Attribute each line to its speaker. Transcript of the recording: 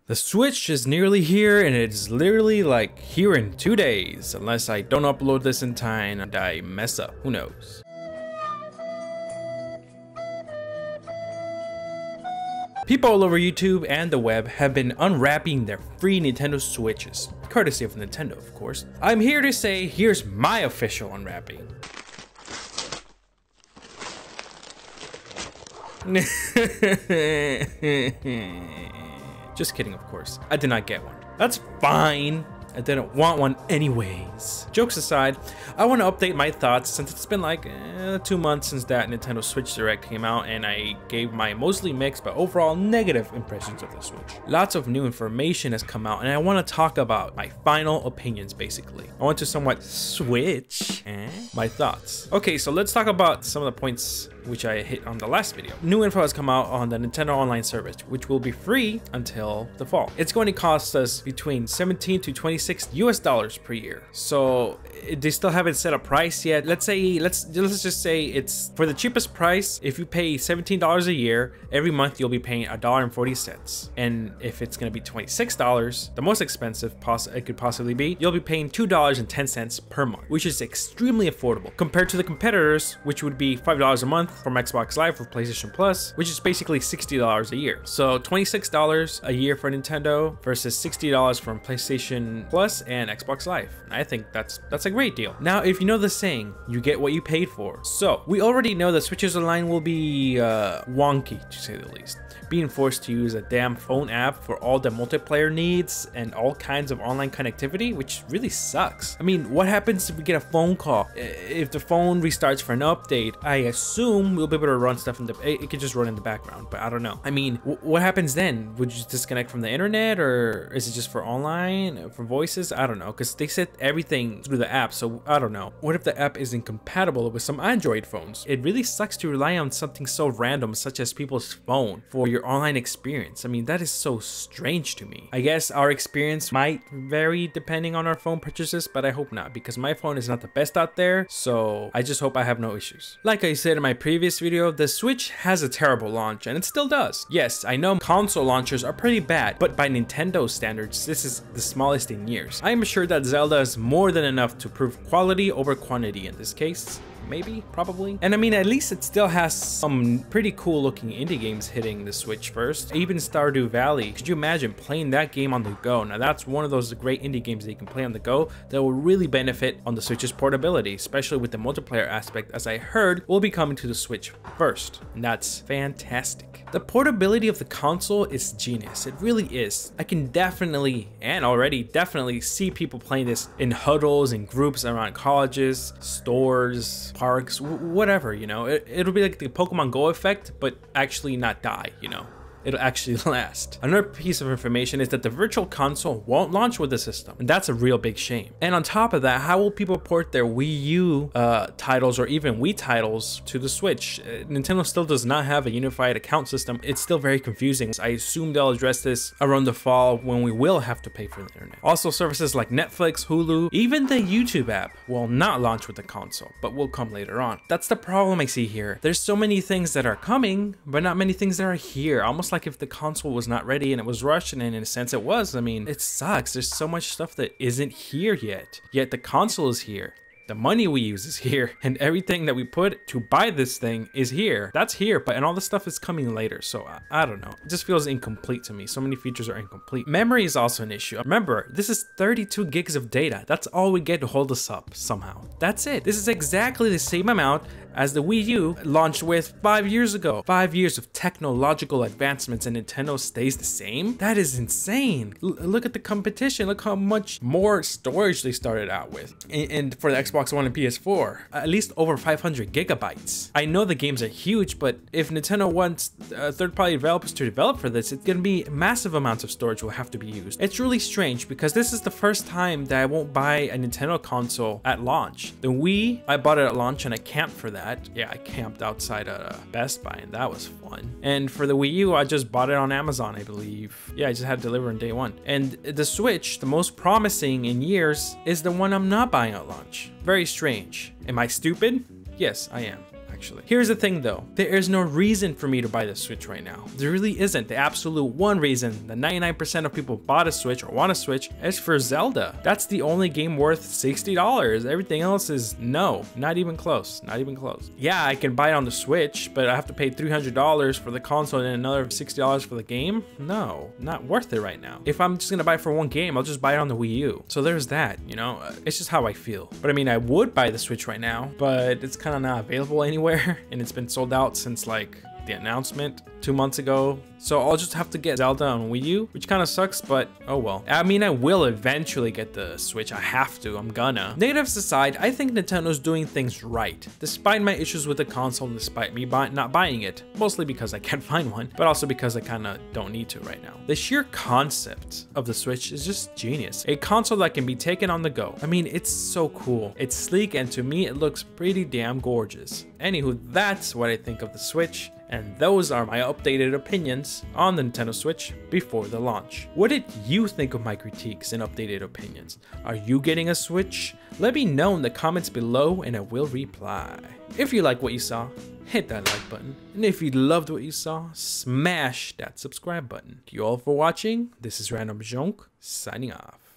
Speaker 1: The Switch is nearly here, and it's literally like here in 2 days, unless I don't upload this in time and I mess up, who knows. People all over YouTube and the web have been unwrapping their free Nintendo Switches, courtesy of Nintendo, of course. I'm here to say, here's my official unwrapping. Just kidding, of course. I did not get one. That's fine. I didn't want one anyways. Jokes aside, I want to update my thoughts since it's been like 2 months since that Nintendo Switch Direct came out, and I gave my mostly mixed but overall negative impressions of the Switch. Lots of new information has come out, and I want to talk about my final opinions basically. I want to somewhat switch my thoughts. Okay, so let's talk about some of the points which I hit on the last video. New info has come out on the Nintendo Online service, which will be free until the fall. It's going to cost us between $17 to $26 per year. So they still haven't set a price yet. Let's just say it's for the cheapest price. If you pay $17 a year, every month you'll be paying $1.40. And if it's going to be $26, the most expensive it could possibly be, you'll be paying $2.10 per month, which is extremely affordable compared to the competitors, which would be $5 a month from Xbox Live or PlayStation Plus, which is basically $60 a year. So $26 a year for Nintendo versus $60 from PlayStation Plus and Xbox Live. I think that's a great deal. Now, if you know the saying, you get what you paid for. So we already know that Switches Online will be wonky, to say the least. Being forced to use a damn phone app for all the multiplayer needs and all kinds of online connectivity, which really sucks. I mean, what happens if we get a phone call? If the phone restarts for an update, I assume we'll be able to run stuff in it could just run in the background, but I don't know. I mean, what happens then? Would you disconnect from the internet, or is it just for online, for voices? I don't know, because they said everything through the app, so I don't know. What if the app is incompatible with some Android phones? It really sucks to rely on something so random such as people's phone for your online experience. I mean, that is so strange to me. I guess our experience might vary depending on our phone purchases, but I hope not, because my phone is not the best out there, so I just hope I have no issues. Like I said in my previous video, the Switch has a terrible launch, and it still does. Yes, I know console launchers are pretty bad, but by Nintendo standards, this is the smallest in years. I am sure that Zelda is more than enough to prove quality over quantity in this case. Maybe, probably. And I mean, at least it still has some pretty cool looking indie games hitting the Switch first. Even Stardew Valley. Could you imagine playing that game on the go? Now that's one of those great indie games that you can play on the go that will really benefit on the Switch's portability, especially with the multiplayer aspect, as I heard will be coming to the Switch first. And that's fantastic. The portability of the console is genius. It really is. I can definitely, and already definitely, see people playing this in huddles and groups around colleges, stores, parks, whatever, you know. It'll be like the Pokemon Go effect, but actually not die, you know. It'll actually last. Another piece of information is that the Virtual Console won't launch with the system, and that's a real big shame. And on top of that, how will people port their Wii U titles or even Wii titles to the Switch? Nintendo still does not have a unified account system. It's still very confusing. I assume they'll address this around the fall when we will have to pay for the internet. Also, services like Netflix, Hulu, even the YouTube app will not launch with the console, but will come later on. That's the problem I see here. There's so many things that are coming, but not many things that are here. Almost like if the console was not ready and it was rushed, and in a sense it was. I mean, it sucks. There's so much stuff that isn't here yet the console is here. The money we use is here, and everything that we put to buy this thing is here. That's here, and all the stuff is coming later, so I don't know. It just feels incomplete to me. So many features are incomplete. Memory is also an issue. Remember, this is 32 gigs of data. That's all we get to hold us up somehow. That's it. This is exactly the same amount as the Wii U launched with 5 years ago. 5 years of technological advancements and Nintendo stays the same? That is insane. Look at the competition. Look how much more storage they started out with. And for the Xbox One and PS4, at least over 500 gigabytes. I know the games are huge, but if Nintendo wants third-party developers to develop for this, it's gonna be massive amounts of storage will have to be used. It's really strange because this is the first time that I won't buy a Nintendo console at launch. The Wii, I bought it at launch and I camped for that. Yeah, I camped outside at Best Buy, and that was fun. And for the Wii U, I just bought it on Amazon, I believe. Yeah, I just had it delivered on day one. And the Switch, the most promising in years, is the one I'm not buying at launch. Very strange. Am I stupid? Yes, I am. actually. Here's the thing though, there is no reason for me to buy the Switch right now. There really isn't. The absolute one reason the 99% of people bought a Switch or want a Switch is for Zelda. That's the only game worth $60. Everything else is no, not even close, not even close. Yeah, I can buy it on the Switch, but I have to pay $300 for the console and another $60 for the game? No, not worth it right now. If I'm just gonna buy it for one game, I'll just buy it on the Wii U. So there's that, you know, it's just how I feel. But I mean, I would buy the Switch right now, but it's kind of not available anywhere and it's been sold out since like the announcement 2 months ago. So I'll just have to get Zelda on Wii U, which kind of sucks, but oh well. I mean, I will eventually get the Switch. I have to, I'm gonna. Negatives aside, I think Nintendo's doing things right, despite my issues with the console and despite me not buying it, mostly because I can't find one, but also because I kind of don't need to right now. The sheer concept of the Switch is just genius. A console that can be taken on the go. I mean, it's so cool. It's sleek, and to me, it looks pretty damn gorgeous. Anywho, that's what I think of the Switch, and those are my updated opinions on the Nintendo Switch before the launch. What did you think of my critiques and updated opinions? Are you getting a Switch? Let me know in the comments below and I will reply. If you like what you saw, hit that like button. And if you loved what you saw, smash that subscribe button. Thank you all for watching. This is Randomjeanc signing off.